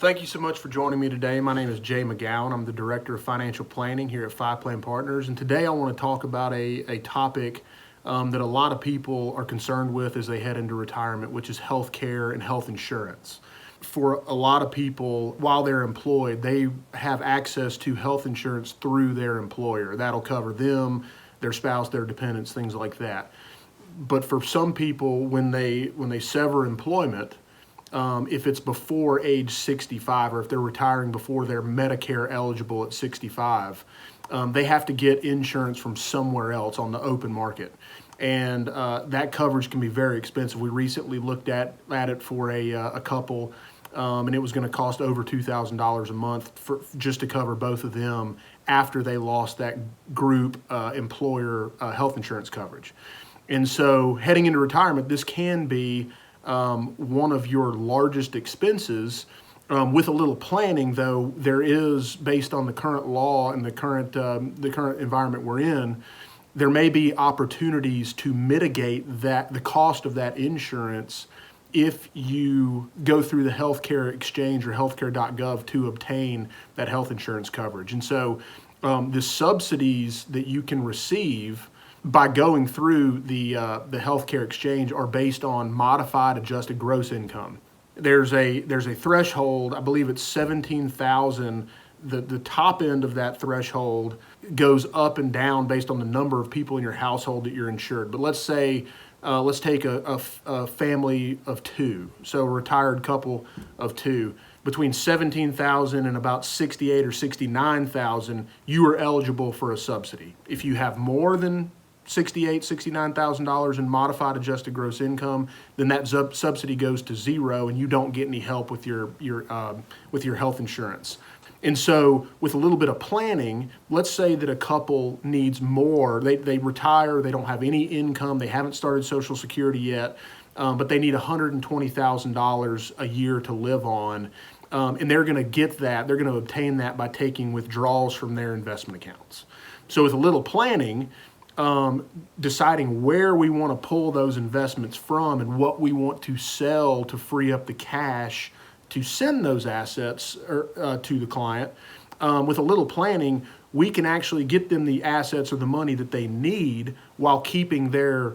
Thank you so much for joining me today. My name is Jay McGowan. I'm the Director of Financial Planning here at Five Plan Partners. And today I want to talk about a topic that a lot of people are concerned with as they head into retirement, which is health care and health insurance. For a lot of people, while they're employed, they have access to health insurance through their employer. That'll cover them, their spouse, their dependents, things like that. But for some people, when they sever employment, if it's before age 65 or if they're retiring before they're Medicare eligible at 65, they have to get insurance from somewhere else on the open market. And that coverage can be very expensive. We recently looked at it for a couple, and it was going to cost over $2,000 a month just to cover both of them after they lost that group employer health insurance coverage. And so heading into retirement, this can be one of your largest expenses. With a little planning, though, there is, based on the current law and the current environment we're in, there may be opportunities to mitigate the cost of that insurance if you go through the healthcare exchange or healthcare.gov to obtain that health insurance coverage. And so the subsidies that you can receive by going through the healthcare exchange are based on modified adjusted gross income. There's a threshold, I believe it's 17,000. The top end of that threshold goes up and down based on the number of people in your household that you're insured. But let's say, let's take a family of two, so a retired couple of two. Between 17,000 and about 68 or 69,000, you are eligible for a subsidy. If you have more than $69,000 in modified adjusted gross income, then that subsidy goes to zero, and you don't get any help with your health insurance. And so, with a little bit of planning, let's say that a couple needs more. They retire, they don't have any income, they haven't started Social Security yet, but they need $120,000 a year to live on, and they're going to get that. They're going to obtain that by taking withdrawals from their investment accounts. So, with a little planning, deciding where we want to pull those investments from and what we want to sell to free up the cash to send those assets to the client. With a little planning, we can actually get them the assets or the money that they need while keeping their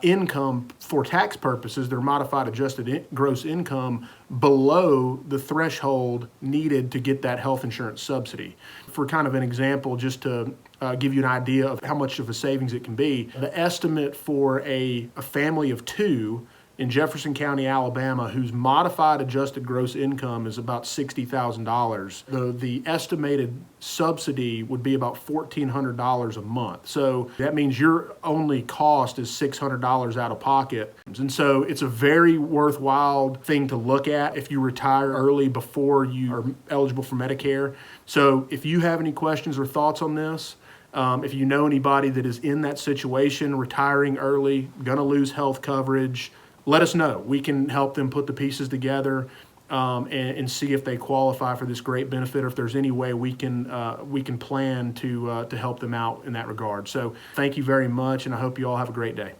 income for tax purposes, their modified adjusted gross income, below the threshold needed to get that health insurance subsidy. For kind of an example, just to give you an idea of how much of a savings it can be, the estimate for a family of two in Jefferson County, Alabama, whose modified adjusted gross income is about $60,000, the estimated subsidy would be about $1,400 a month. So that means your only cost is $600 out of pocket. And so it's a very worthwhile thing to look at if you retire early before you are eligible for Medicare. So if you have any questions or thoughts on this, if you know anybody that is in that situation, retiring early, gonna lose health coverage, let us know. We can help them put the pieces together and see if they qualify for this great benefit, or if there's any way we can plan to help them out in that regard. So thank you very much, and I hope you all have a great day.